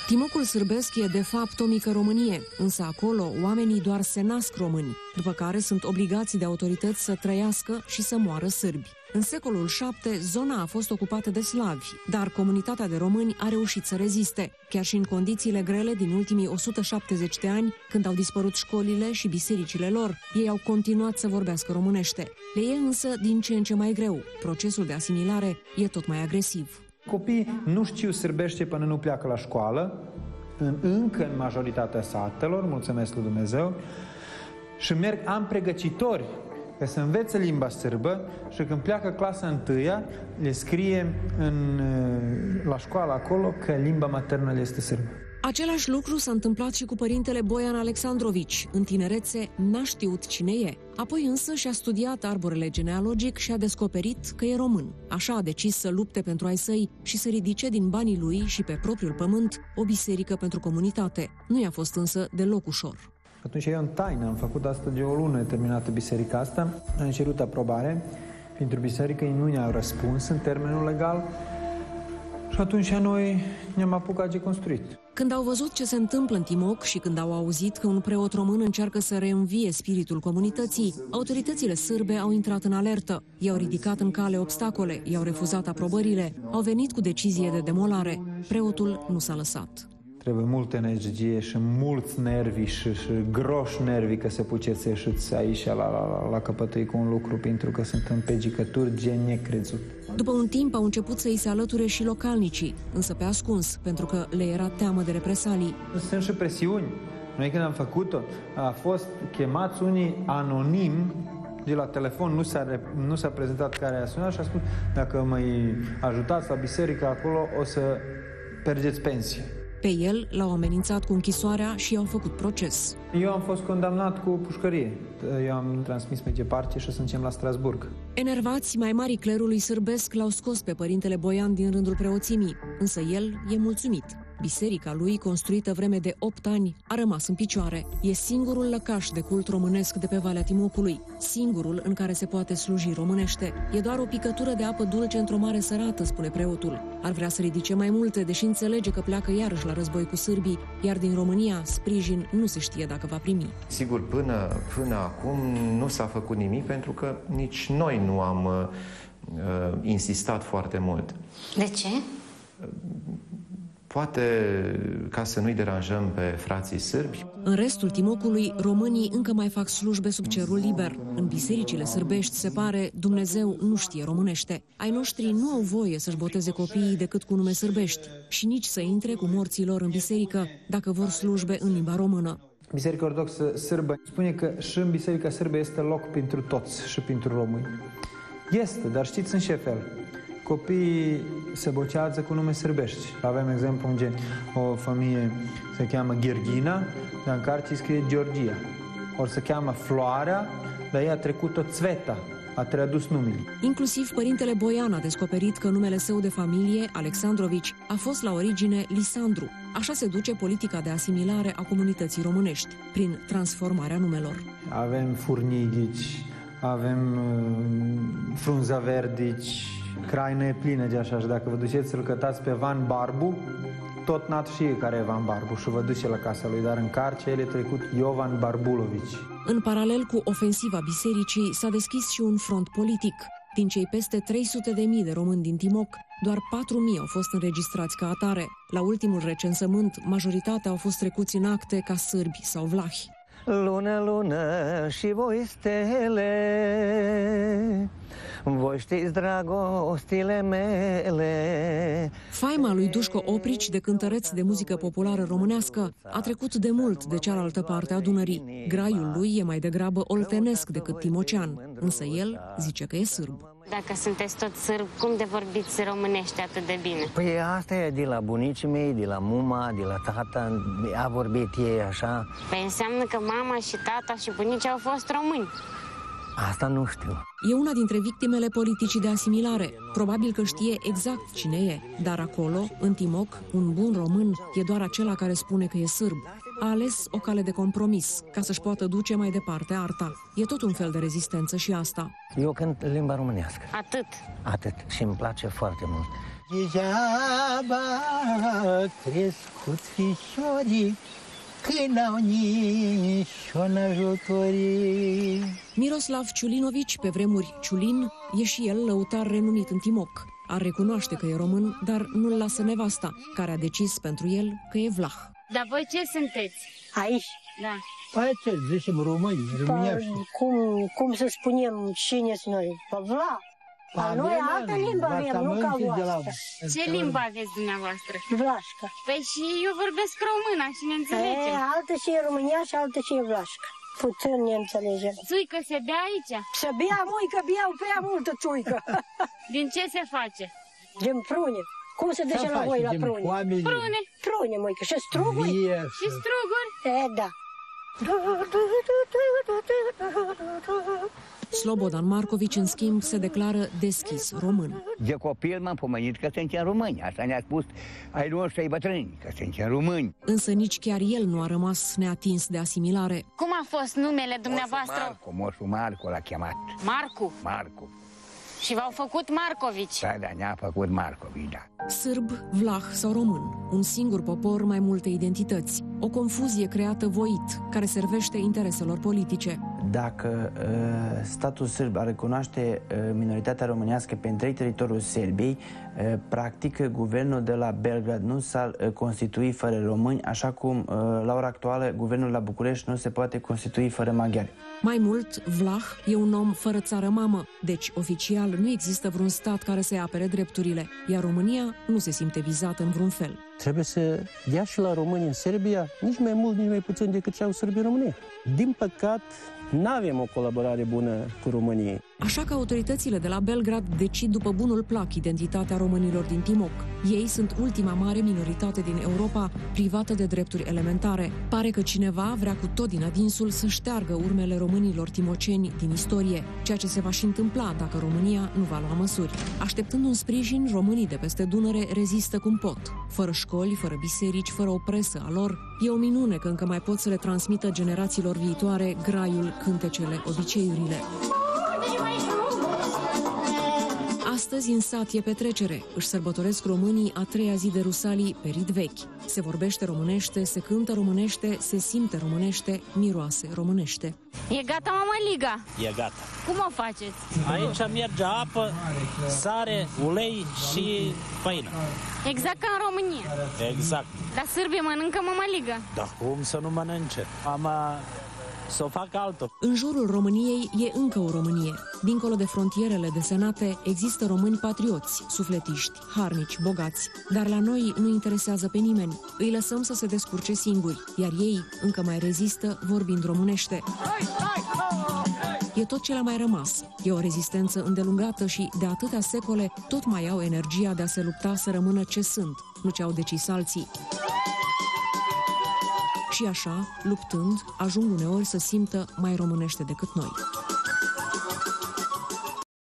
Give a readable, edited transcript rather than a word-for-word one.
Timocul sârbesc e de fapt o mică Românie, însă acolo oamenii doar se nasc români, după care sunt obligați de autorități să trăiască și să moară sârbi. În secolul VII, zona a fost ocupată de slavi, dar comunitatea de români a reușit să reziste. Chiar și în condițiile grele din ultimii 170 de ani, când au dispărut școlile și bisericile lor, ei au continuat să vorbească românește. Le e însă din ce în ce mai greu. Procesul de asimilare e tot mai agresiv. Copiii nu știu sârbește până nu pleacă la școală, încă în majoritatea satelor, mulțumesc lui Dumnezeu, și merg an pregătitori ca să învețe limba sârbă și când pleacă clasa 1-a, le scrie la școală acolo că limba maternă le este sârbă. Același lucru s-a întâmplat și cu părintele Boian Alexandrovici. În tinerețe n-a știut cine e. Apoi însă și-a studiat arborele genealogic și a descoperit că e român. Așa a decis să lupte pentru ai săi și să ridice din banii lui și pe propriul pământ o biserică pentru comunitate. Nu i-a fost însă deloc ușor. Atunci eu în taină am făcut asta de o lună terminată biserica asta. Am cerut aprobare pentru biserică, ei nu ne-au răspuns în termenul legal. Și atunci noi ne-am apucat de construit. Când au văzut ce se întâmplă în Timoc și când au auzit că un preot român încearcă să reînvie spiritul comunității, autoritățile sârbe au intrat în alertă. I-au ridicat în cale obstacole, i-au refuzat aprobările, au venit cu decizie de demolare. Preotul nu s-a lăsat. Trebuie multă energie și mulți nervi și groși nervi că se puteți să ieșiți aici la căpătâi cu un lucru, pentru că sunt împegicături gen necrezut. După un timp au început să îi se alăture și localnicii, însă pe ascuns, pentru că le era teamă de represalii. Sunt și presiuni. Noi când am făcut-o, a fost chemați unii anonim de la telefon, nu s-a prezentat care a sunat și a spus: dacă mă ajutați la biserică acolo, o să perdeți pensie. Pe el l-au amenințat cu închisoarea și i-au făcut proces. Eu am fost condamnat cu pușcărie. Eu am transmis mai departe și să încem la Strasburg. Enervați, mai mari clerului sârbesc l-au scos pe părintele Boian din rândul preoțimii, însă el e mulțumit. Biserica lui, construită vreme de 8 ani, a rămas în picioare. E singurul lăcaș de cult românesc de pe Valea Timocului, singurul în care se poate sluji românește. E doar o picătură de apă dulce într-o mare sărată, spune preotul. Ar vrea să ridice mai multe, deși înțelege că pleacă iarăși la război cu sârbii, iar din România sprijin nu se știe dacă va primi. Sigur, până acum nu s-a făcut nimic, pentru că nici noi nu am insistat foarte mult. De ce? Poate ca să nu-i deranjăm pe frații sârbi. În restul Timocului, românii încă mai fac slujbe sub cerul liber. În bisericile sârbești, se pare, Dumnezeu nu știe românește. Ai noștri nu au voie să-și boteze copiii decât cu nume sârbești și nici să intre cu morții lor în biserică dacă vor slujbe în limba română. Biserica Ortodoxă Sârbă spune că și în Biserica Sârbă este loc pentru toți și pentru români. Este, dar știți în ce fel? Copiii se bocează cu nume sârbești. Avem exemplu unde o familie se cheamă Gheorghina, dar în carte scrie Georgia. Ori se cheamă Floarea, dar ea a trecut-o Țveta, a tradus numele. Inclusiv părintele Boian a descoperit că numele său de familie, Alexandrovici, a fost la origine Lisandru. Așa se duce politica de asimilare a comunității românești, prin transformarea numelor. Avem Furnighici, avem Frunzaverdici, Craina e plină de așa, și dacă vă duceți să-l cătați pe Van Barbu, tot n-ați știe care e Van Barbu și vă duce la casa lui, dar în carcea el e trecut Iovan Barbulovici. În paralel cu ofensiva bisericii s-a deschis și un front politic. Din cei peste 300.000 de români din Timoc, doar 4.000 au fost înregistrați ca atare. La ultimul recensământ, majoritatea au fost trecuți în acte ca sârbi sau vlahi. Lună, lună și voi stele, voi știți dragostile mele. Faima lui Dușco Oprici, de cântăreț de muzică populară românească, a trecut de mult de cealaltă parte a Dunării. Graiul lui e mai degrabă oltenesc decât timocean, însă el zice că e sârb. Dacă sunteți tot sârb, cum de vorbiți românește atât de bine? Păi asta e de la bunicii mei, de la muma, de la tata, a vorbit ei așa. Păi înseamnă că mama și tata și bunicii au fost români. Asta nu știu. E una dintre victimele politicii de asimilare. Probabil că știe exact cine e, dar acolo, în Timoc, un bun român e doar acela care spune că e sârb. A ales o cale de compromis, ca să-și poată duce mai departe arta. E tot un fel de rezistență și asta. Eu cânt limba românească. Atât? Atât. Și îmi place foarte mult. Degeaba crescut fișorii, când n-au nici un ajutorii. Miroslav Ciulinovici, pe vremuri Ciulin, e și el lăutar renumit în Timok. Ar recunoaște că e român, dar nu-l lasă nevasta, care a decis pentru el că e vlah. Dar voi ce sunteți? Aici? Da. Păi ce zicem români, românești. Cum să spunem cine sunt noi? Vla. Dar noi altă limbă avem, nu ca voastră. Ce limbă aveți dumneavoastră? Vlașca. Păi și eu vorbesc româna și ne înțelegem. Altă și e România și altă și e Vlașca. Puțin ne înțelegem. Țuică se bea aici? Să bea, muică, beau prea multă țuică. Din ce se face? Din prune. Cum se duce la voi la prune? Prune. Prune, muică. Și struguri? Și struguri? Da. Slobodan Markovici, în schimb, se declară deschis român. De copil m-am pomenit că suntem români. Asta ne-a spus ai noștri, ai bătrâni, că suntem români. Însă nici chiar el nu a rămas neatins de asimilare. Cum a fost numele dumneavoastră? Moșu Marco l-a chemat. Marcu. Marcu. Și v-au făcut Marcovici. Da, ne-a făcut Marcovici, da. Sârb, vlah sau român, un singur popor, mai multe identități. O confuzie creată voit, care servește intereselor politice. Dacă statul sârb ar recunoaște minoritatea românească pe întreg teritoriul Serbiei, practic guvernul de la Belgrad nu s-ar constitui fără români, așa cum la ora actuală guvernul la București nu se poate constitui fără maghiari. Mai mult, vlah e un om fără țară mamă, deci oficial nu există vreun stat care să-i apere drepturile, iar România nu se simte vizată în vreun fel. Trebuie să dea și la români în Serbia nici mai mult, nici mai puțin decât ce au sârbii în România. Din păcat, nu avem o colaborare bună cu România. Așa că autoritățile de la Belgrad decid după bunul plac identitatea românilor din Timok. Ei sunt ultima mare minoritate din Europa privată de drepturi elementare. Pare că cineva vrea cu tot din adinsul să șteargă urmele românilor timoceni din istorie, ceea ce se va și întâmpla dacă România nu va lua măsuri. Așteptând un sprijin, românii de peste Dunăre rezistă cum pot. Fără școli, fără biserici, fără o presă a lor, e o minune că încă mai pot să le transmită generațiilor viitoare graiul, cântecele, obiceiurile. Astăzi în sat e petrecere. Își sărbătoresc românii a treia zi de rusalii pe rid vechi. Se vorbește românește, se cântă românește, se simte românește, miroase românește. E gata mămăliga? E gata. Cum o faceți? Aici merge apă, sare, ulei și făină. Exact ca în România. Exact. Dar sârbii mănâncă mămăligă? Da, cum să nu mănânce? Să o fac altul. În jurul României e încă o Românie. Dincolo de frontierele desenate, există români patrioți, sufletiști, harnici, bogați. Dar la noi nu interesează pe nimeni. Îi lăsăm să se descurce singuri, iar ei încă mai rezistă vorbind românește. E tot ce le-a mai rămas. E o rezistență îndelungată și, de atâtea secole, tot mai au energia de a se lupta să rămână ce sunt, nu ce au decis alții. Și așa, luptând, ajung uneori să simtă mai românește decât noi.